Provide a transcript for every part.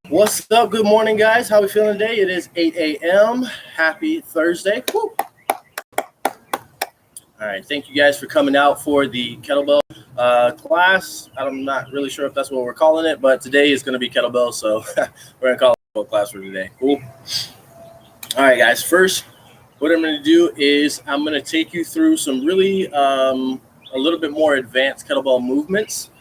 What's up? Good morning, guys. How we feeling today? It is 8 a.m. Happy Thursday. Woo. All right. Thank you guys for coming out for the kettlebell class. I'm not really sure if that's what we're calling it, but today is going to be kettlebell, so we're going to call it kettlebell class for today. Cool. All right, guys. First, what I'm going to do is I'm going to take you through some really a little bit more advanced kettlebell movements.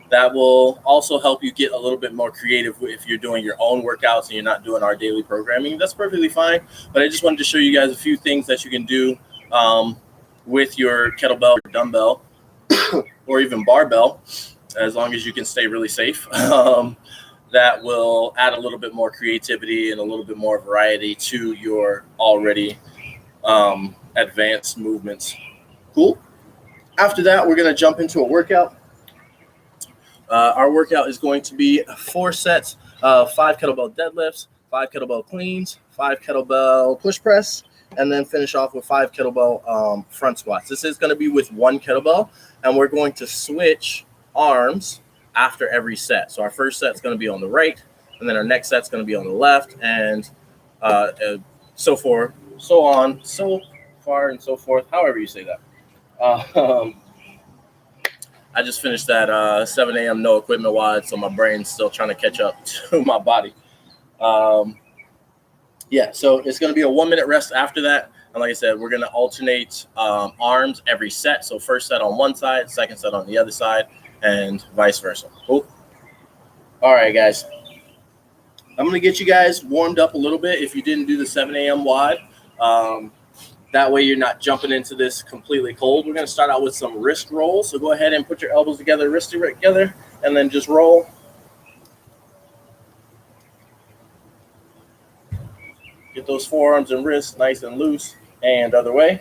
That will also help you get a little bit more creative if you're doing your own workouts and you're not doing our daily programming. That's perfectly fine. But I just wanted to show you guys a few things that you can do with your kettlebell or dumbbell or even barbell, as long as you can stay really safe. That will add a little bit more creativity and a little bit more variety to your already advanced movements. Cool. After that, we're going to jump into a workout. Our workout is going to be 4 sets of 5 kettlebell deadlifts, 5 kettlebell cleans, 5 kettlebell push press, and then finish off with 5 kettlebell front squats. This is going to be with 1 kettlebell, and we're going to switch arms after every set. So our first set is going to be on the right, and then our next set is going to be on the left, and so forth, so on, so far and so forth, however you say that. I just finished that 7 a.m. no equipment WOD, so my brain's still trying to catch up to my body. Yeah, so it's going to be a 1-minute rest after that. And like I said, we're going to alternate arms every set. So first set on one side, second set on the other side, and vice versa. Cool. All right, guys. I'm going to get you guys warmed up a little bit if you didn't do the 7 a.m. WOD. That way you're not jumping into this completely cold. We're going to start out with some wrist rolls. So go ahead and put your elbows together, wrists together, and then just roll. Get those forearms and wrists nice and loose, and other way.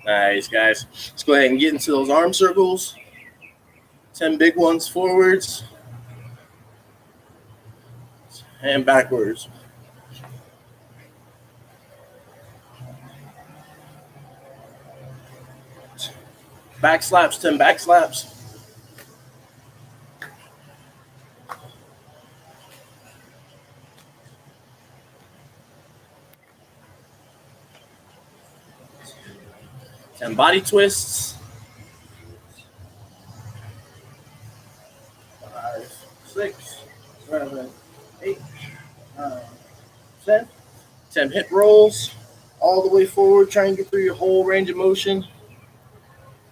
Nice, guys. Let's go ahead and get into those arm circles. 10 big ones forwards and backwards. Back slaps, 10 back slaps. And body twists. 5, 6, 7, 8, 9, 10. 10 hip rolls all the way forward. Try and get through your whole range of motion.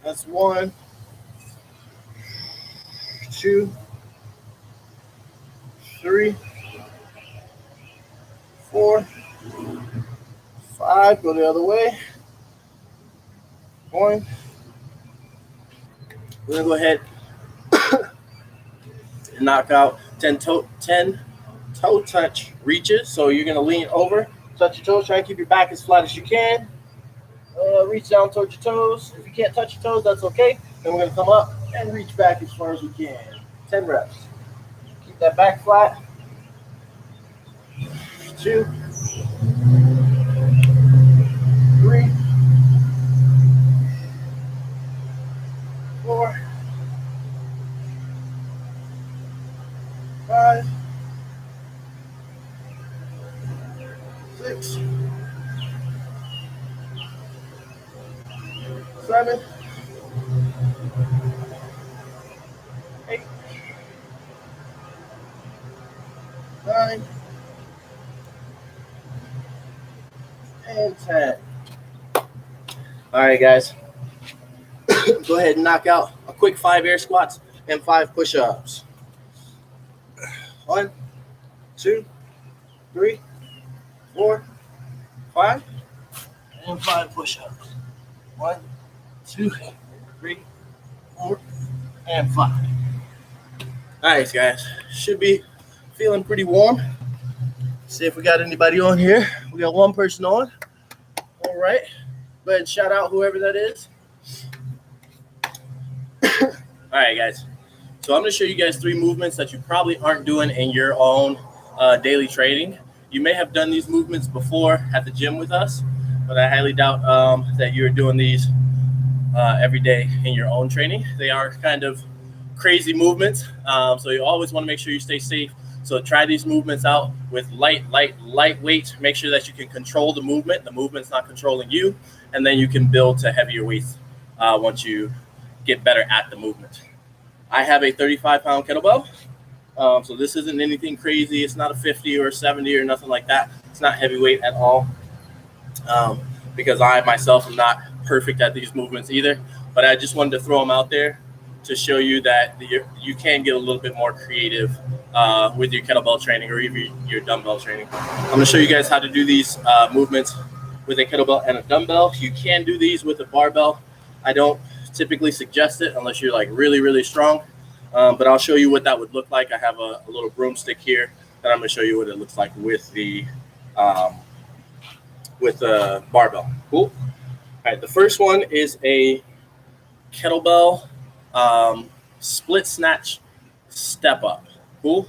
That's 1, 2, 3, 4, 5. Go the other way. 1. We're going to go ahead and knock out 10 toe touch reaches. So you're going to lean over, touch your toes, try and keep your back as flat as you can. Reach down towards your toes. If you can't touch your toes, that's okay. Then we're going to come up and reach back as far as we can. 10 reps. Keep that back flat. 2, 3, 4, 5, 6, 7, 8, 9, and 10. All right, guys. Go ahead and knock out a quick 5 air squats and 5 push-ups. 1, 2, 3, 4, 5, and 5 push-ups. 1, 2, 3, 4, and 5. All right, guys. Should be feeling pretty warm. See if we got anybody on here. We got one person on. All right. Go ahead and shout out whoever that is. All right, guys. So I'm going to show you guys 3 movements that you probably aren't doing in your own daily training. You may have done these movements before at the gym with us, but I highly doubt that you're doing these every day in your own training. They are kind of crazy movements, so you always want to make sure you stay safe. So try these movements out with lightweight. Make sure that you can control the movement. The movement's not controlling you, and then you can build to heavier weights once you get better at the movement. I have a 35-pound kettlebell, so this isn't anything crazy. It's not a 50 or a 70 or nothing like that. It's not heavyweight at all, because I myself am not perfect at these movements either. But I just wanted to throw them out there to show you that you can get a little bit more creative with your kettlebell training or even your dumbbell training. I'm going to show you guys how to do these movements with a kettlebell and a dumbbell. You can do these with a barbell. I don't typically suggest it unless you're like really, really strong, but I'll show you what that would look like. I have a little broomstick here, and I'm going to show you what it looks like with the barbell. Cool. All right, the first one is a kettlebell split snatch step up. Cool.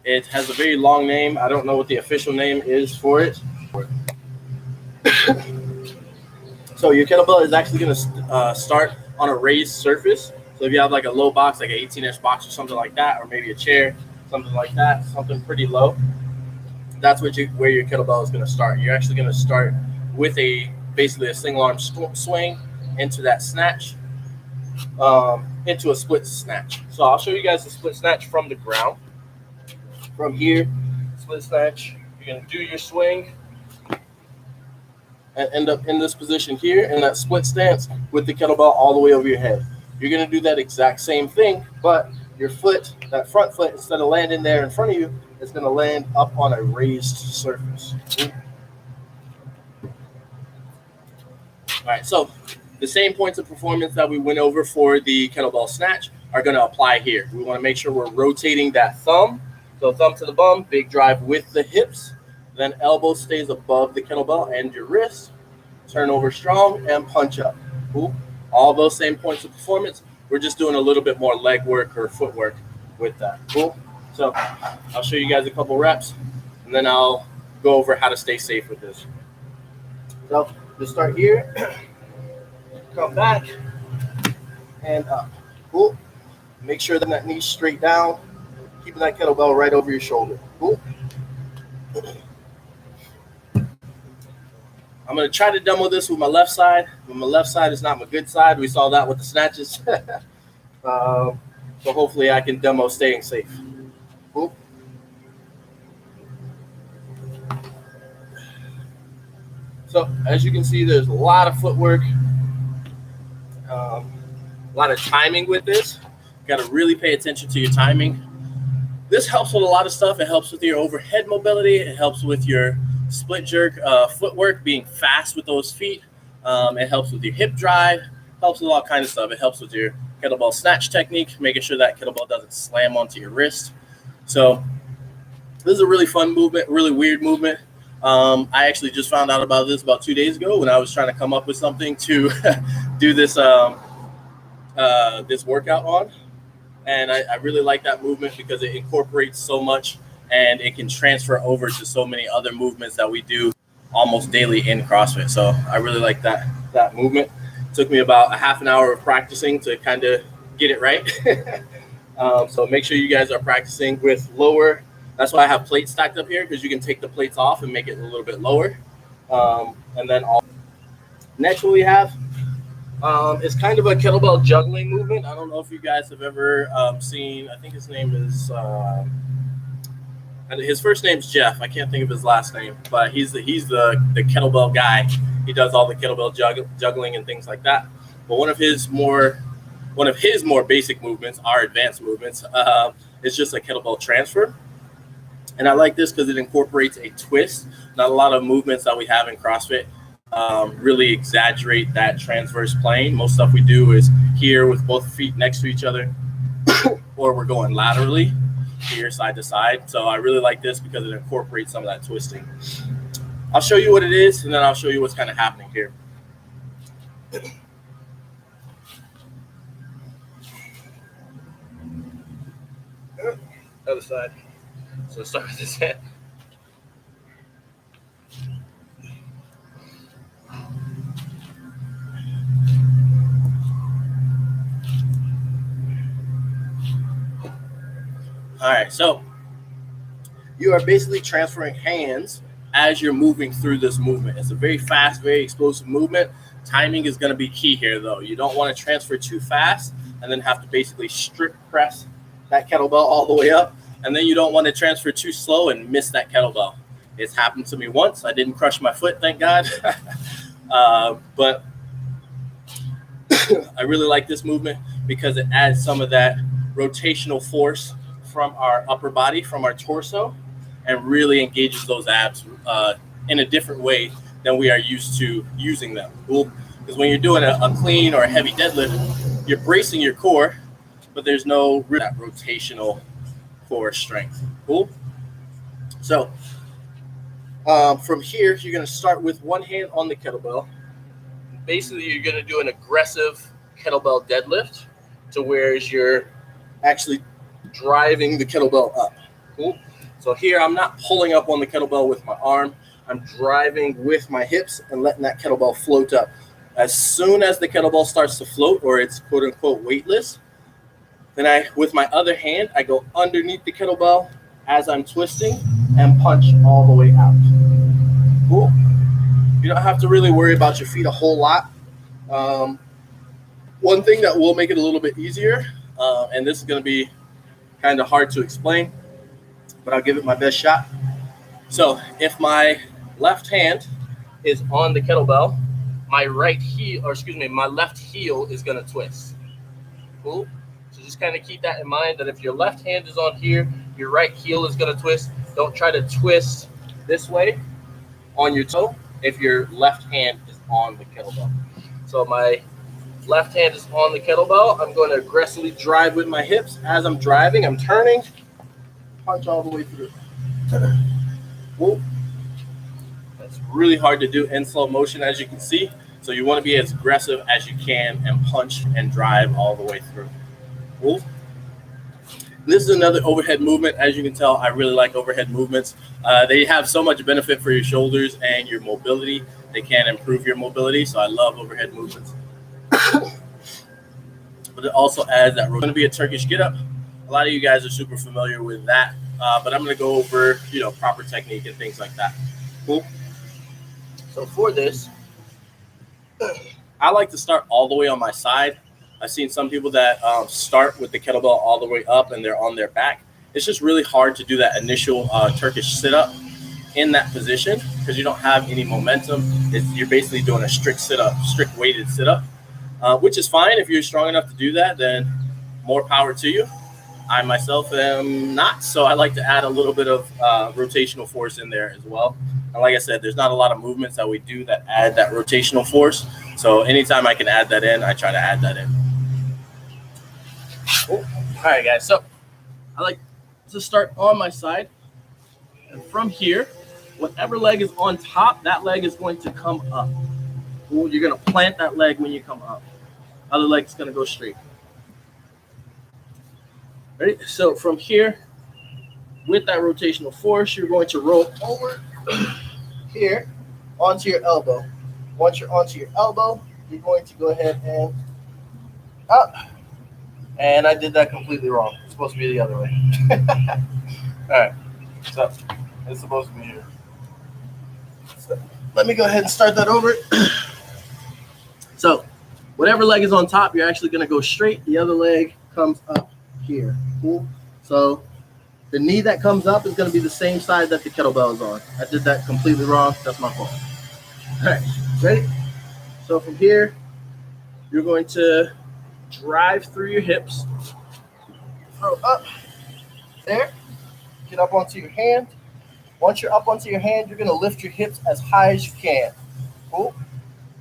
It has a very long name. I don't know what the official name is for it. So your kettlebell is actually going to start on a raised surface. So if you have like a low box, like an 18-inch box or something like that, or maybe a chair, something like that, something pretty low, that's where your kettlebell is going to start. You're actually going to start with basically a single arm swing into that snatch, into a split snatch. So I'll show you guys the split snatch from the ground. From here, split snatch, you're going to do your swing and end up in this position here in that split stance with the kettlebell all the way over your head. You're going to do that exact same thing, but your foot, that front foot, instead of landing there in front of you, is going to land up on a raised surface. All right, so the same points of performance that we went over for the kettlebell snatch are going to apply here. We want to make sure we're rotating that thumb. So thumb to the bum, big drive with the hips, then elbow stays above the kettlebell and your wrist. Turn over strong and punch up. Cool. All those same points of performance. We're just doing a little bit more leg work or footwork with that. Cool. So I'll show you guys a couple reps, and then I'll go over how to stay safe with this. So just start here, come back, and up. Cool. Make sure that knee's straight down, keeping that kettlebell right over your shoulder. Cool. I'm going to try to demo this with my left side. But my left side is not my good side. We saw that with the snatches. So hopefully I can demo staying safe. Cool. So as you can see, there's a lot of footwork, a lot of timing with this. You got to really pay attention to your timing. This helps with a lot of stuff. It helps with your overhead mobility. It helps with your split jerk footwork, being fast with those feet. It helps with your hip drive. Helps with all kinds of stuff. It helps with your kettlebell snatch technique, making sure that kettlebell doesn't slam onto your wrist. So this is a really fun movement, really weird movement. I actually just found out about this about 2 days ago when I was trying to come up with something to do this this workout on. And I really like that movement because it incorporates so much and it can transfer over to so many other movements that we do almost daily in CrossFit. So I really like that movement. It took me about a half an hour of practicing to kind of get it right. So make sure you guys are practicing with lower. That's why I have plates stacked up here, because you can take the plates off and make it a little bit lower. And then next what we have is kind of a kettlebell juggling movement. I don't know if you guys have ever seen, I think his name is, his first name's Jeff. I can't think of his last name, but he's the kettlebell guy. He does all the kettlebell juggling and things like that. But one of his more basic movements, our advanced movements, is just a kettlebell transfer. And I like this because it incorporates a twist. Not a lot of movements that we have in CrossFit really exaggerate that transverse plane. Most stuff we do is here with both feet next to each other, or we're going laterally here side to side. So I really like this because it incorporates some of that twisting. I'll show you what it is, and then I'll show you what's kind of happening here. Other side. So start with this hand. All right, so you are basically transferring hands as you're moving through this movement. It's a very fast, very explosive movement. Timing is going to be key here, though. You don't want to transfer too fast and then have to basically strict press that kettlebell all the way up. And then you don't want to transfer too slow and miss that kettlebell. It's happened to me once. I didn't crush my foot, thank God. But I really like this movement because it adds some of that rotational force from our upper body, from our torso, and really engages those abs in a different way than we are used to using them. Cool? Because when you're doing a clean or a heavy deadlift, you're bracing your core, but there's no that rotational core strength. Cool? So from here, you're going to start with one hand on the kettlebell. Basically, you're going to do an aggressive kettlebell deadlift to where you're actually driving the kettlebell up. Cool? So here, I'm not pulling up on the kettlebell with my arm. I'm driving with my hips and letting that kettlebell float up. As soon as the kettlebell starts to float, or it's quote unquote weightless, then with my other hand, I go underneath the kettlebell as I'm twisting and punch all the way out. Cool. You don't have to really worry about your feet a whole lot. One thing that will make it a little bit easier, and this is going to be kind of hard to explain, but I'll give it my best shot. So if my left hand is on the kettlebell, my left heel is going to twist. Cool. So just kind of keep that in mind, that if your left hand is on here, your right heel is going to twist. Don't try to twist this way on your toe if your left hand is on the kettlebell. So my left hand is on the kettlebell. I'm going to aggressively drive with my hips. As I'm driving, I'm turning, punch all the way through. Whoa. That's really hard to do in slow motion, as you can see. So you want to be as aggressive as you can and punch and drive all the way through. Cool. This is another overhead movement. As you can tell, I really like overhead movements. They have so much benefit for your shoulders and your mobility. They can improve your mobility, so I love overhead movements. But it also adds that we're going to be a Turkish get-up. A lot of you guys are super familiar with that, but I'm going to go over, proper technique and things like that. Cool. So for this, I like to start all the way on my side. I've seen some people that start with the kettlebell all the way up and they're on their back. It's just really hard to do that initial Turkish sit-up in that position because you don't have any momentum. You're basically doing a strict sit-up, strict weighted sit-up, which is fine. If you're strong enough to do that, then more power to you. I myself am not, so I like to add a little bit of rotational force in there as well. And like I said, there's not a lot of movements that we do that add that rotational force. So anytime I can add that in, I try to add that in. Cool. All right, guys. So I like to start on my side. And from here, whatever leg is on top, that leg is going to come up. Cool. You're going to plant that leg when you come up. Other leg's going to go straight. Ready? So from here, with that rotational force, you're going to roll over here onto your elbow. Once you're onto your elbow, you're going to go ahead and up. And I did that completely wrong. It's supposed to be the other way. All right. So it's supposed to be here. So let me go ahead and start that over. So whatever leg is on top, you're actually going to go straight. The other leg comes up here. Cool. So the knee that comes up is going to be the same side that the kettlebell is on. I did that completely wrong. That's my fault. All right. Ready? So from here, you're going to drive through your hips. Throw up. There. Get up onto your hand. Once you're up onto your hand, you're going to lift your hips as high as you can. Cool.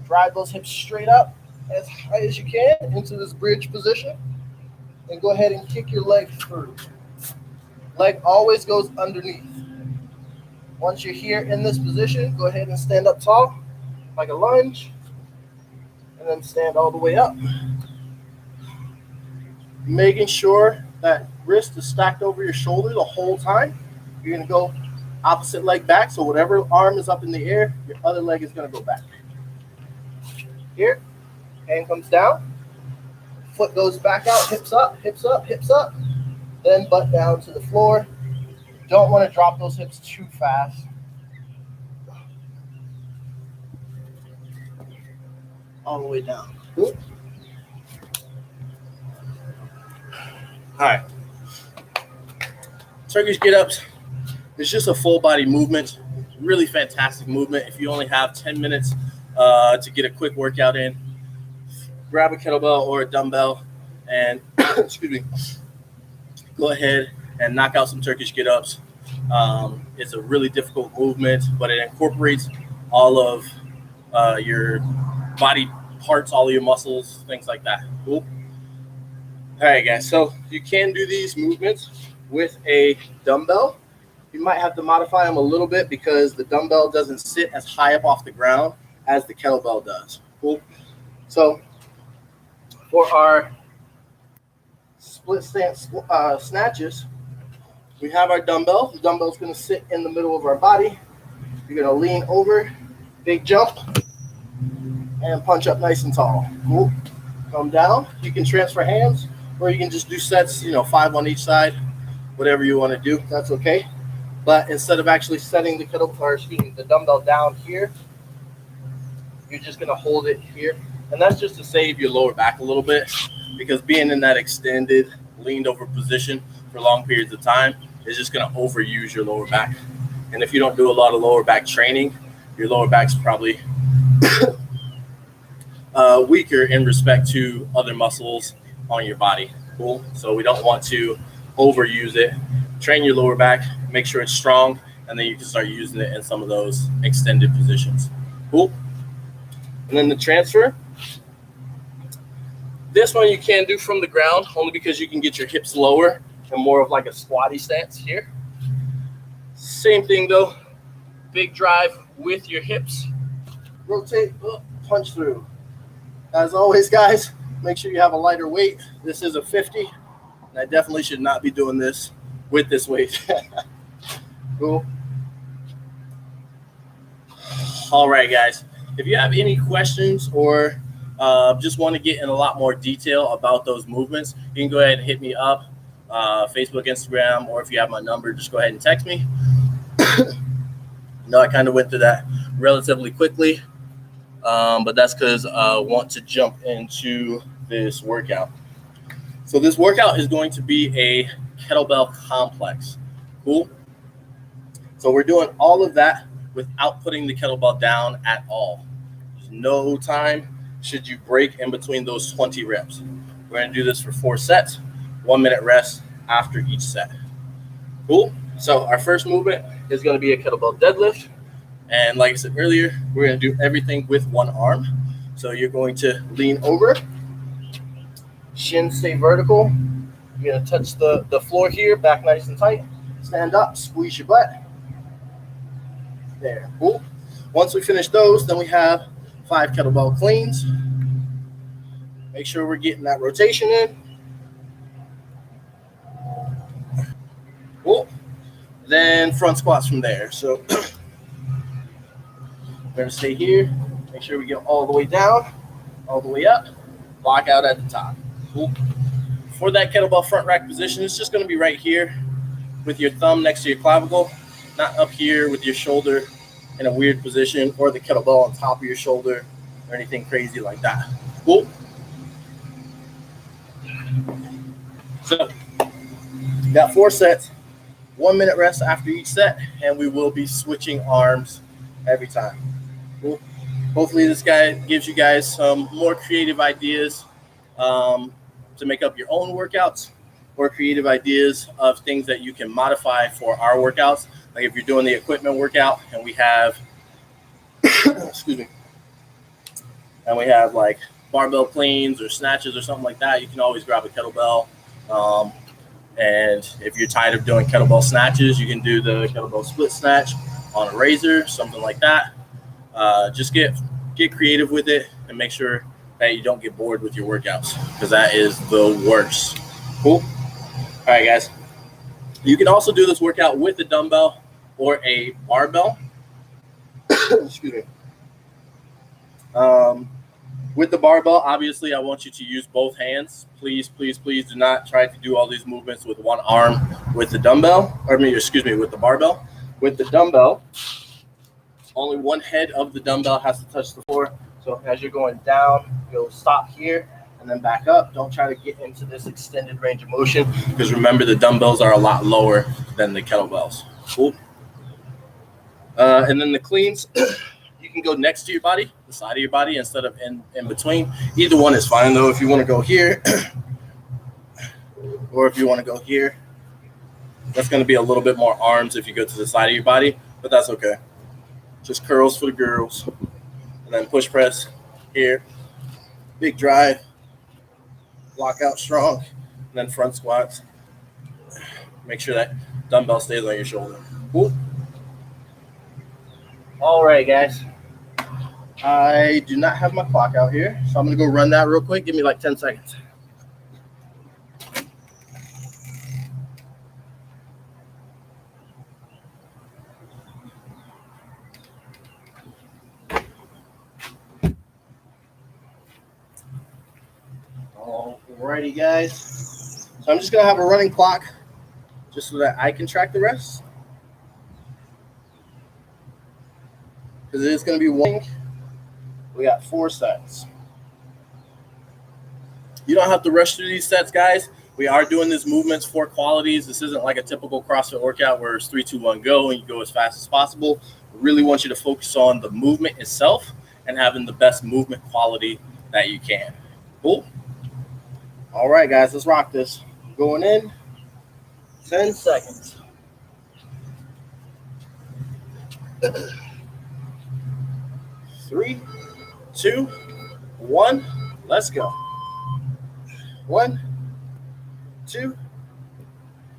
Drive those hips straight up as high as you can into this bridge position. And go ahead and kick your leg through. Leg always goes underneath. Once you're here in this position, go ahead and stand up tall, like a lunge, and then stand all the way up. Making sure that wrist is stacked over your shoulder the whole time. You're going to go opposite leg back, so whatever arm is up in the air, your other leg is going to go back. Here, hand comes down, foot goes back out, hips up, hips up, hips up. then butt down to the floor. Don't want to drop those hips too fast. All the way down. Cool. All right. Turkish get-ups. It's just a full body movement. Really fantastic movement. If you only have 10 minutes to get a quick workout in, grab a kettlebell or a dumbbell and excuse me, go ahead and knock out some Turkish get-ups. It's a really difficult movement, but it incorporates all of your body parts, all of your muscles, things like that. Cool. All right, guys. So you can do these movements with a dumbbell. You might have to modify them a little bit because the dumbbell doesn't sit as high up off the ground as the kettlebell does. Cool. So for our split stance snatches, we have our dumbbell. The dumbbell is going to sit in the middle of our body. You're going to lean over, big jump, and punch up nice and tall. Cool. Come down. You can transfer hands, or you can just do sets, 5 on each side, whatever you want to do. That's okay. But instead of actually setting the the dumbbell down here, you're just going to hold it here. And that's just to save your lower back a little bit, because being in that extended, leaned over position for long periods of time is just going to overuse your lower back. And if you don't do a lot of lower back training, your lower back's probably weaker in respect to other muscles on your body. Cool. So we don't want to overuse it. Train your lower back, make sure it's strong, and then you can start using it in some of those extended positions. Cool. And then the transfer. This one you can do from the ground, only because you can get your hips lower and more of like a squatty stance here. Same thing though, big drive with your hips. Rotate, punch through. As always, guys, make sure you have a lighter weight. This is a 50, and I definitely should not be doing this with this weight. Cool. All right, guys. If you have any questions or just want to get in a lot more detail about those movements, you can go ahead and hit me up, Facebook, Instagram, or if you have my number, just go ahead and text me. I kind of went through that relatively quickly, but that's because I want to jump into this workout. So this workout is going to be a kettlebell complex. Cool. So we're doing all of that without putting the kettlebell down at all. There's no time should you break in between those 20 reps. We're going to do this for 4 sets, 1 minute rest after each set. Cool. So our first movement is going to be a kettlebell deadlift. And like I said earlier, we're going to do everything with one arm. So you're going to lean over, shins stay vertical. You're going to touch the floor here, back nice and tight. Stand up, squeeze your butt. There. Cool. Once we finish those, then we have 5 kettlebell cleans. Make sure we're getting that rotation in. Cool. Then front squats from there. So we're going to stay here. Make sure we get all the way down, all the way up. Lock out at the top. Cool. For that kettlebell front rack position, it's just going to be right here with your thumb next to your clavicle, not up here with your shoulder in a weird position, or the kettlebell on top of your shoulder or anything crazy like that. Cool. So got 4 sets, 1 minute rest after each set, and we will be switching arms every time. Cool. Hopefully this guy gives you guys some more creative ideas to make up your own workouts, or creative ideas of things that you can modify for our workouts. Like if you're doing the equipment workout and we have, excuse me, and we have like barbell cleans or snatches or something like that, you can always grab a kettlebell. And if you're tired of doing kettlebell snatches, you can do the kettlebell split snatch on a razor, something like that. Just get creative with it and make sure that you don't get bored with your workouts, because that is the worst. Cool. All right, guys. You can also do this workout with a dumbbell or a barbell. Excuse me. With the barbell, obviously, I want you to use both hands. Please, please, please do not try to do all these movements with one arm with the dumbbell, with the barbell. With the dumbbell, only one head of the dumbbell has to touch the floor. So as you're going down, you'll stop here and then back up. Don't try to get into this extended range of motion because remember, the dumbbells are a lot lower than the kettlebells. Cool. And then the cleans, you can go next to your body, the side of your body, instead of in between. Either one is fine, though. If you want to go here or if you want to go here, that's going to be a little bit more arms if you go to the side of your body, but that's okay. Just curls for the girls. And then push press here. Big drive. Lock out strong. And then front squats. Make sure that dumbbell stays on your shoulder. Cool. All right, guys. I do not have my clock out here, so I'm going to go run that real quick. Give me like 10 seconds. Alrighty, guys. So I'm just going to have a running clock just so that I can track the rest. Because it is going to be one. We got 4 sets. You don't have to rush through these sets, guys. We are doing these movements for qualities. This isn't like a typical CrossFit workout where it's 3, 2, 1, go, and you go as fast as possible. We really want you to focus on the movement itself and having the best movement quality that you can. Cool? All right, guys, let's rock this. Going in, 10 seconds. 3, 2, 1, let's go. 1, 2,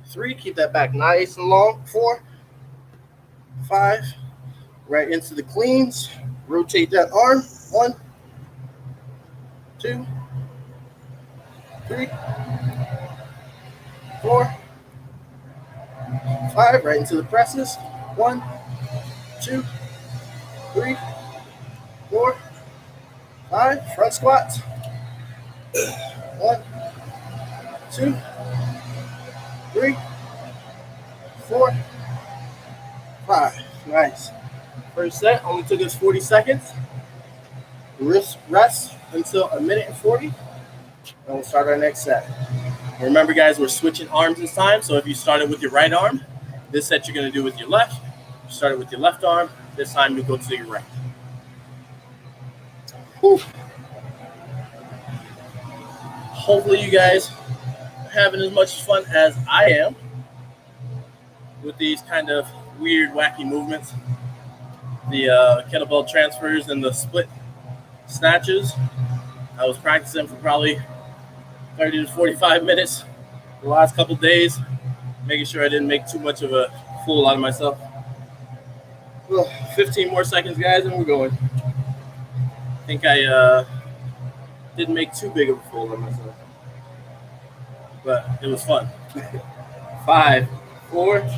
3, keep that back nice and long. 4, 5, right into the cleans. Rotate that arm. 1, 2, 3, 4, 5, right into the presses. 1, 2, 3, 4, 5, front squats. 1, 2, 3, 4, 5. Nice. First set only took us 40 seconds. Rest until 1:40, and we'll start our next set. Remember, guys, we're switching arms this time. So if you started with your right arm, this set you're going to do with your left. You started with your left arm. This time you go to your right. Whew. Hopefully you guys are having as much fun as I am with these kind of weird, wacky movements. The kettlebell transfers and the split snatches. I was practicing for probably 30 to 45 minutes the last couple days, making sure I didn't make too much of a fool out of myself. Well, 15 more seconds, guys, and we're going. I think I didn't make too big of a fool of myself, but it was fun. 5, 4,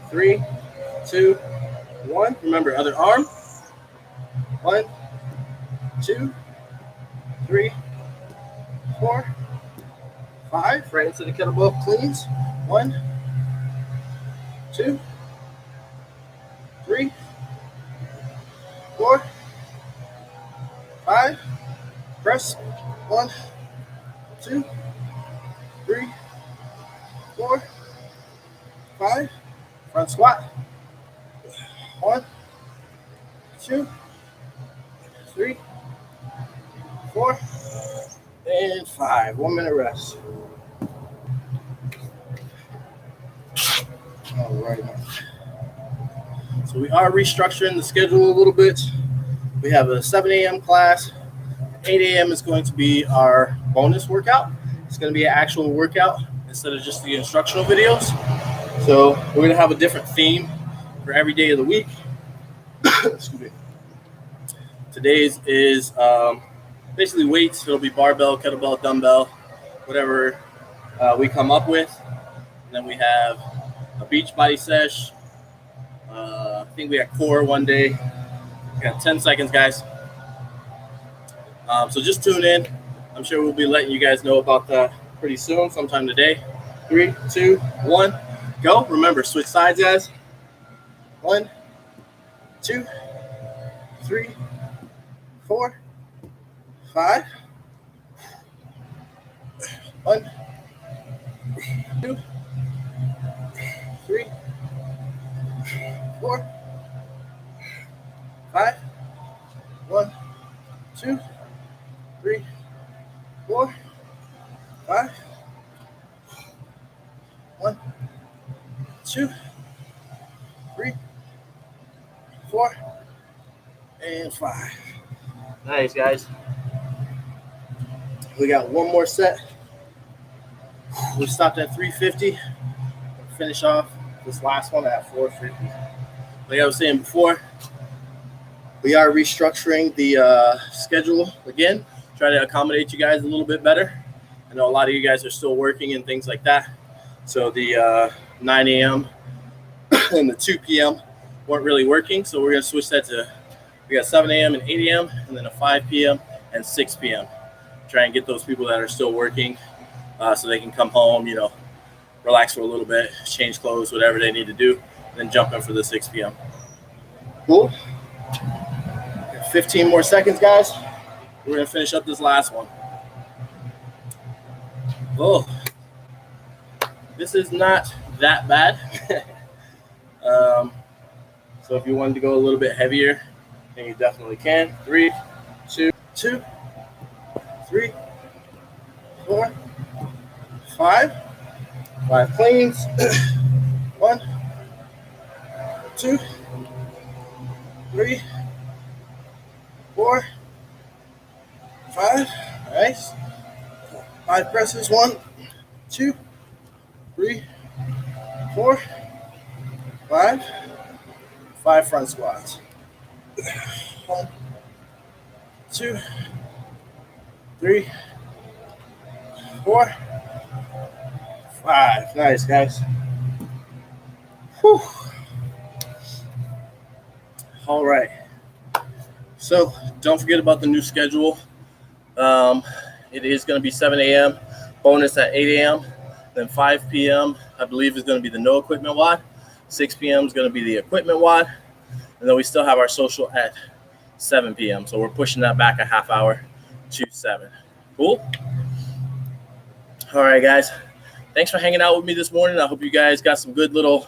3, 2, 1. Remember, other arm. 1, 2, 3, 4, 5. Right into the kettlebell cleans. 1, 2, 3, 4, 5. Press. 1, 2, 3, 4, 5. Front squat. 1, 2, 3, 4, and 5. 1 minute rest. All right. So we are restructuring the schedule a little bit. We have a 7 a.m. class. 8 a.m. is going to be our bonus workout. It's going to be an actual workout instead of just the instructional videos. So we're going to have a different theme for every day of the week. Excuse me. Today's is basically weights. It'll be barbell, kettlebell, dumbbell, whatever we come up with. And then we have a beach body sesh. I think we had core one day. We got 10 seconds, guys. So just tune in. I'm sure we'll be letting you guys know about that pretty soon, sometime today. 3, 2, 1, go. Remember, switch sides, guys. 1, 2, 3, 4, 5. 1, 2, 3, 4, 5. 1, 2, 3, 4, 5. 1, 2, 3, 4, and 5. Nice, guys. We got one more set. We stopped at 350. Finish off this last one at 450. Like I was saying before, we are restructuring the schedule again, try to accommodate you guys a little bit better. I know a lot of you guys are still working and things like that. So the 9 a.m. and the 2 p.m. weren't really working. So we're going to switch that to, we got 7 a.m. and 8 a.m. and then a 5 p.m. and 6 p.m. Try and get those people that are still working so they can come home, you know, relax for a little bit, change clothes, whatever they need to do, and then jump in for the 6 p.m. Cool. 15 more seconds, guys. We're going to finish up this last one. Oh, this is not that bad. So if you wanted to go a little bit heavier, then you definitely can. 3, 2, 3, 4, 5. 5 cleans. 1, 2, 3, 4, 5. Nice. 5 presses. 1, 2, 3, 4, 5. 5 front squats. 1, 2, 3, 4, 5. Nice, guys. Whew. All right. So don't forget about the new schedule. It is going to be 7 a.m. bonus at 8 a.m. Then 5 p.m. I believe is going to be the no equipment WOD. 6 p.m. is going to be the equipment WOD. And then we still have our social at 7 p.m. So we're pushing that back a half hour to 7. Cool? All right, guys. Thanks for hanging out with me this morning. I hope you guys got some good little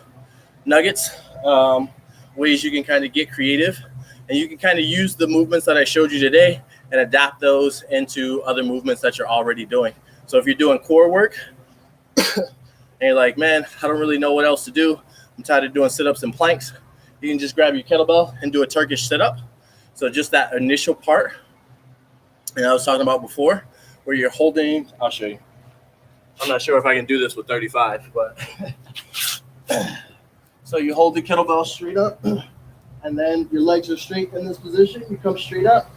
nuggets, ways you can kind of get creative. And you can kind of use the movements that I showed you today and adapt those into other movements that you're already doing. So if you're doing core work and you're like, man, I don't really know what else to do, I'm tired of doing sit-ups and planks, you can just grab your kettlebell and do a Turkish sit-up. So just that initial part, and I was talking about before, where you're holding, I'll show you. I'm not sure if I can do this with 35, but so you hold the kettlebell straight up, and then your legs are straight in this position. You come straight up,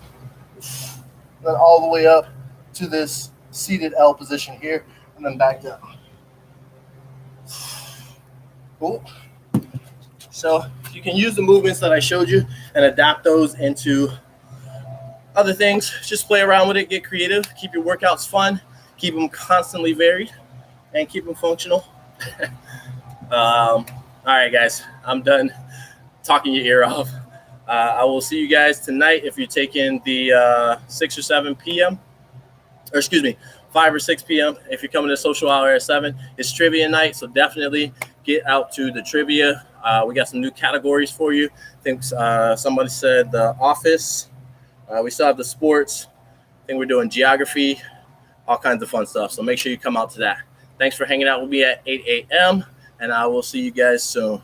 then all the way up to this seated L position here, and then back down. Cool. So you can use the movements that I showed you and adapt those into other things. Just play around with it, get creative, keep your workouts fun, keep them constantly varied, and keep them functional. All right, guys, I'm done talking your ear off. I will see you guys tonight if you're taking the 6 or 7 p.m. or excuse me, 5 or 6 p.m. If you're coming to social hour at 7, it's trivia night, so definitely get out to the trivia. We got some new categories for you. I think somebody said the office. We still have the sports. I think we're doing geography, all kinds of fun stuff. So make sure you come out to that. Thanks for hanging out with me at 8 a.m. and I will see you guys soon.